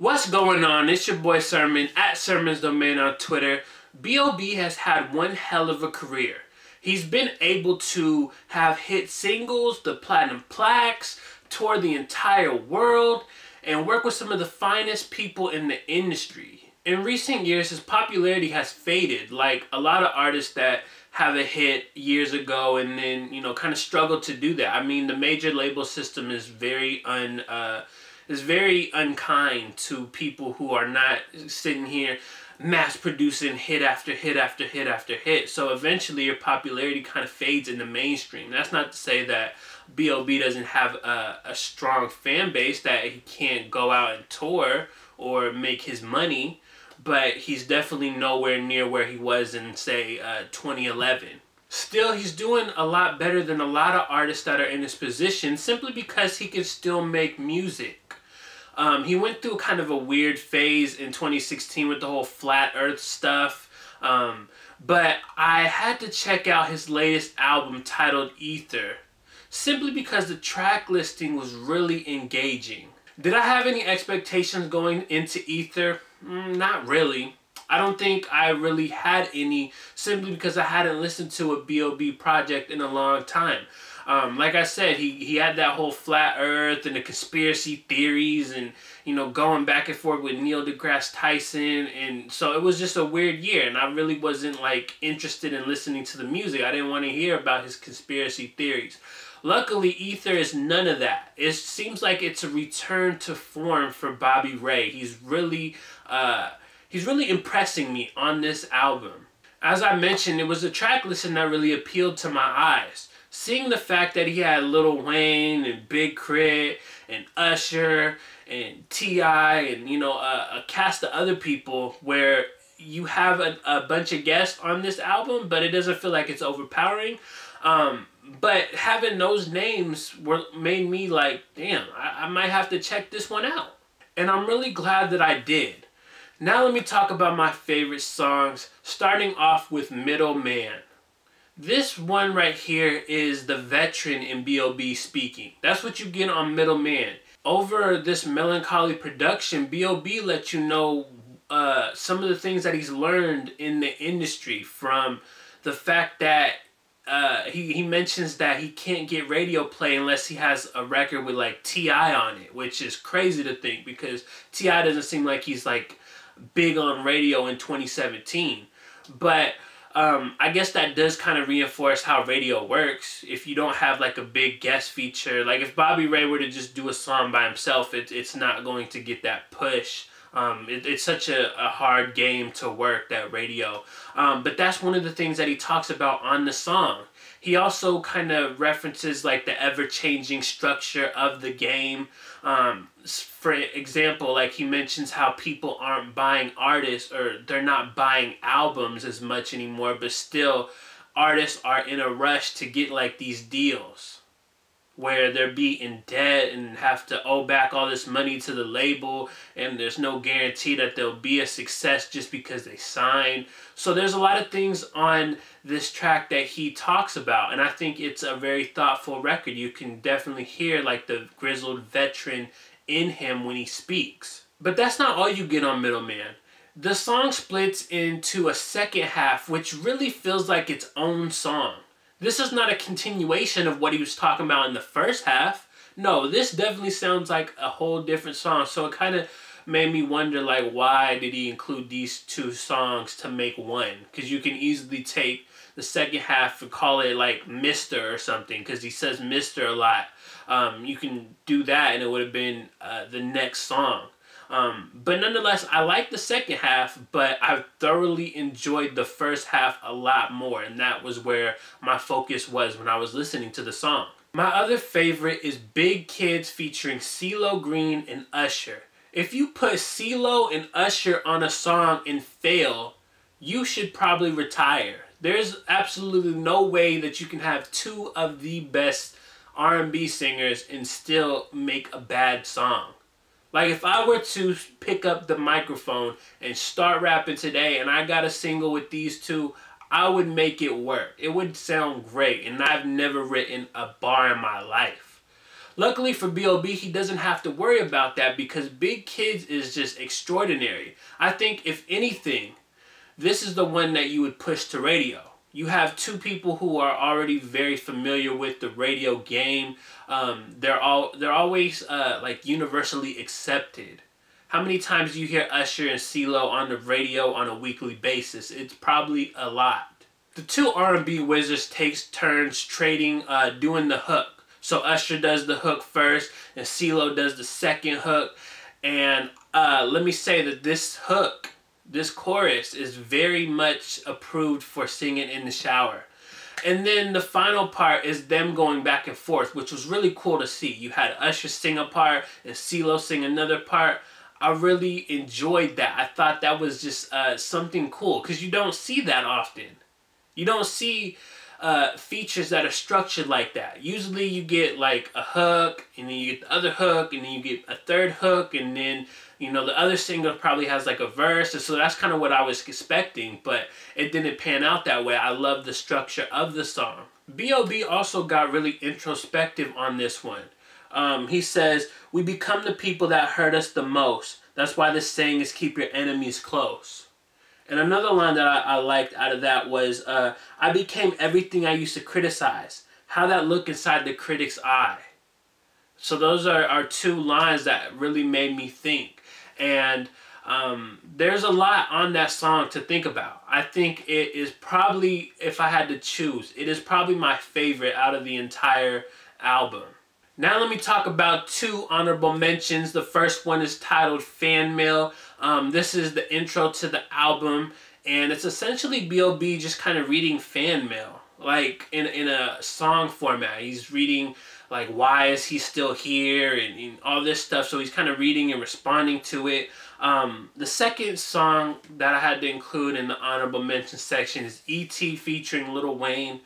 What's going on? It's your boy Sermon at Sermon's Domain on Twitter. B.o.B has had one hell of a career. He's been able to have hit singles, the platinum plaques, tour the entire world, and work with some of the finest people in the industry. In recent years, his popularity has faded, like a lot of artists that have a hit years ago and then, kind of struggle to do that. I mean, the major label system is very unkind to people who are not sitting here mass producing hit after hit after hit after hit. So eventually your popularity kind of fades in the mainstream. That's not to say that B.o.B doesn't have a strong fan base, that he can't go out and tour or make his money, but he's definitely nowhere near where he was in, say, 2011. Still, he's doing a lot better than a lot of artists that are in his position simply because he can still make music. He went through kind of a weird phase in 2016 with the whole flat earth stuff. But I had to check out his latest album titled Ether, simply because the track listing was really engaging. Did I have any expectations going into Ether? Not really. I don't think I really had any, simply because I hadn't listened to a B.o.B project in a long time. Like I said, he had that whole flat earth and the conspiracy theories and, going back and forth with Neil deGrasse Tyson. And so it was just a weird year, and I really wasn't like interested in listening to the music. I didn't want to hear about his conspiracy theories. Luckily, Ether is none of that. It seems like it's a return to form for Bobby Ray. He's really impressing me on this album. As I mentioned, it was a track listing that really appealed to my eyes. Seeing the fact that he had Lil Wayne and K.R.I.T and Usher and T.I and, a cast of other people, where you have a bunch of guests on this album, but it doesn't feel like it's overpowering. But having those names made me like, damn, I might have to check this one out. And I'm really glad that I did. Now let me talk about my favorite songs, starting off with Middleman. This one right here is the veteran in B.o.B speaking. That's what you get on Middleman. Over this melancholy production, B.o.B lets you know some of the things that he's learned in the industry, from the fact that he mentions that he can't get radio play unless he has a record with like T.I on it, which is crazy to think because T.I doesn't seem like he's like big on radio in 2017. But I guess that does kind of reinforce how radio works. If you don't have like a big guest feature, like if Bobby Ray were to just do a song by himself, it's not going to get that push. It's such a hard game to work, that radio. But that's one of the things that he talks about on the song. He also kind of references like the ever-changing structure of the game. For example, like he mentions how people aren't buying artists, or they're not buying albums as much anymore, but still artists are in a rush to get like these deals where they're be in debt and have to owe back all this money to the label, and there's no guarantee that they'll be a success just because they signed. So there's a lot of things on this track that he talks about, and I think it's a very thoughtful record. You can definitely hear like the grizzled veteran in him when he speaks. But that's not all you get on Middleman. The song splits into a second half, which really feels like its own song. This is not a continuation of what he was talking about in the first half. No, this definitely sounds like a whole different song. So it kind of made me wonder, like, why did he include these two songs to make one? Because you can easily take the second half and call it like Mr. or something, because he says Mr. a lot. You can do that and it would have been the next song. But nonetheless, I like the second half, but I thoroughly enjoyed the first half a lot more, and that was where my focus was when I was listening to the song. My other favorite is Big Kids featuring CeeLo Green and Usher. If you put CeeLo and Usher on a song and fail, you should probably retire. There's absolutely no way that you can have two of the best R&B singers and still make a bad song. Like, if I were to pick up the microphone and start rapping today and I got a single with these two, I would make it work. It would sound great, and I've never written a bar in my life. Luckily for B.o.B, he doesn't have to worry about that because Big Kids is just extraordinary. I think if anything, this is the one that you would push to radio. You have two people who are already very familiar with the radio game. They're always like universally accepted. How many times do you hear Usher and CeeLo on the radio on a weekly basis? It's probably a lot. The two R&B wizards takes turns trading, doing the hook. So Usher does the hook first, and CeeLo does the second hook. And let me say that this hook, this chorus, is very much approved for singing in the shower. And then the final part is them going back and forth, which was really cool to see. You had Usher sing a part and CeeLo sing another part. I really enjoyed that. I thought that was just something cool because you don't see that often. You don't see features that are structured like that. Usually you get like a hook, and then you get the other hook, and then you get a third hook, and then, you know, the other singer probably has like a verse. And so that's kind of what I was expecting, but it didn't pan out that way. I love the structure of the song. B.o.B also got really introspective on this one. He says, "We become the people that hurt us the most. That's why the saying is keep your enemies close." And another line that I liked out of that was, "I became everything I used to criticize. How that look inside the critic's eye." So those are two lines that really made me think. And there's a lot on that song to think about. I think it is probably, if I had to choose, it is probably my favorite out of the entire album. Now let me talk about two honorable mentions. The first one is titled Fan Mail. This is the intro to the album, and it's essentially B.o.B just kind of reading fan mail, like in a song format. He's reading like, why is he still here, and all this stuff. So he's kind of reading and responding to it. The second song that I had to include in the honorable mention section is E.T. featuring Lil Wayne.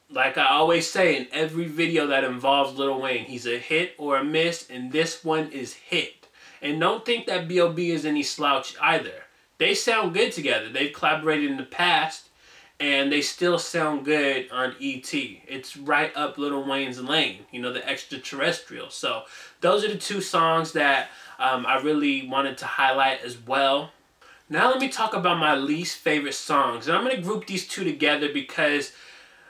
Like I always say, in every video that involves Lil Wayne, he's a hit or a miss, and this one is hit. And don't think that B.o.B is any slouch either. They sound good together. They've collaborated in the past, and they still sound good on E.T. It's right up Lil Wayne's lane, you know, the extraterrestrial. So those are the two songs that I really wanted to highlight as well. Now let me talk about my least favorite songs. And I'm going to group these two together because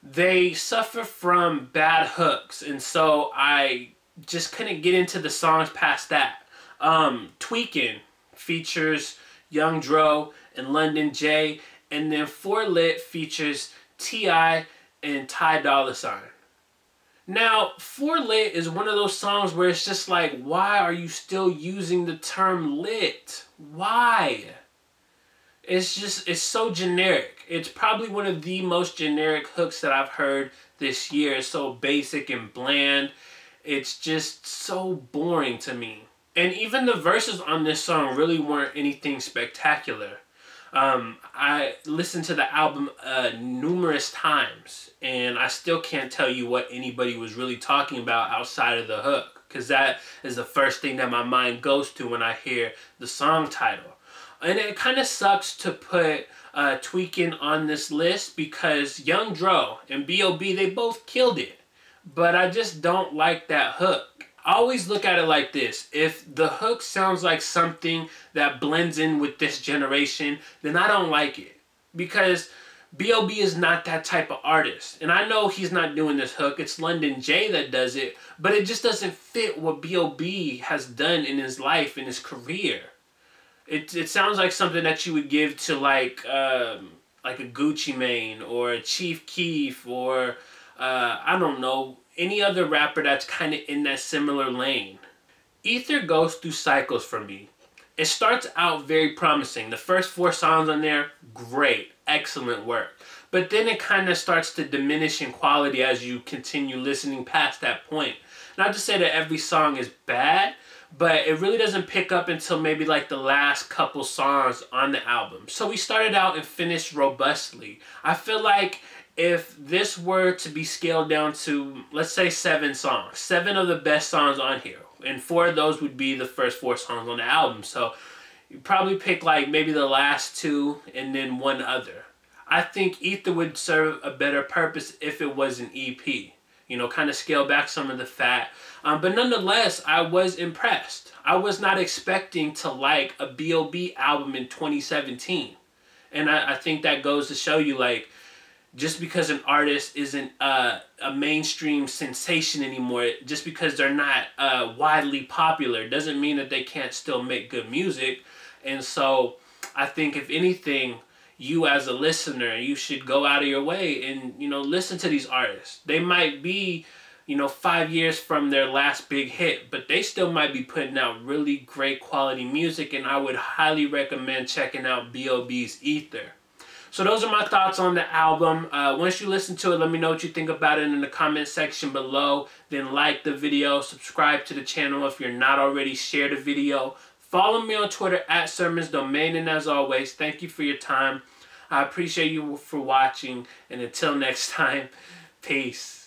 they suffer from bad hooks, and so I just couldn't get into the songs past that. Tweakin' features Young Dro and London J, and then For Lit features T.I. and Ty Dolla $ign. Now, For Lit is one of those songs where it's just like, why are you still using the term lit? Why? It's so generic. It's probably one of the most generic hooks that I've heard this year. It's so basic and bland. It's just so boring to me. And even the verses on this song really weren't anything spectacular. I listened to the album numerous times, and I still can't tell you what anybody was really talking about outside of the hook, because that is the first thing that my mind goes to when I hear the song title. And it kind of sucks to put Tweakin' on this list because Young Dro and B.o.B, they both killed it. But I just don't like that hook. I always look at it like this. If the hook sounds like something that blends in with this generation, then I don't like it. Because B.o.B is not that type of artist. And I know he's not doing this hook. It's London J that does it. But it just doesn't fit what B.o.B has done in his life, in his career. It sounds like something that you would give to like a Gucci Mane or a Chief Keef or I don't know, any other rapper that's kind of in that similar lane. Ether goes through cycles for me. It starts out very promising. The first 4 songs on there, great, excellent work. But then it kind of starts to diminish in quality as you continue listening past that point. Not to say that every song is bad, but it really doesn't pick up until maybe like the last couple songs on the album. So we started out and finished robustly. I feel like if this were to be scaled down to, let's say 7 songs, 7 of the best songs on here, and 4 of those would be the first 4 songs on the album. So you probably pick like maybe the last 2 and then 1 other. I think Ether would serve a better purpose if it was an EP. you know, kind of scale back some of the fat. But nonetheless, I was impressed. I was not expecting to like a B.o.B album in 2017. And I think that goes to show you, like, just because an artist isn't a mainstream sensation anymore, just because they're not widely popular, doesn't mean that they can't still make good music. And so I think, if anything, you as a listener, you should go out of your way and, you know, listen to these artists. They might be, you know, 5 years from their last big hit, but they still might be putting out really great quality music, and I would highly recommend checking out B.o.B's Ether. So those are my thoughts on the album. Once you listen to it, let me know what you think about it in the comment section below. Then like the video, subscribe to the channel if you're not already, share the video. Follow me on Twitter @SermonsDomain, and as always, thank you for your time. I appreciate you for watching, and until next time, peace.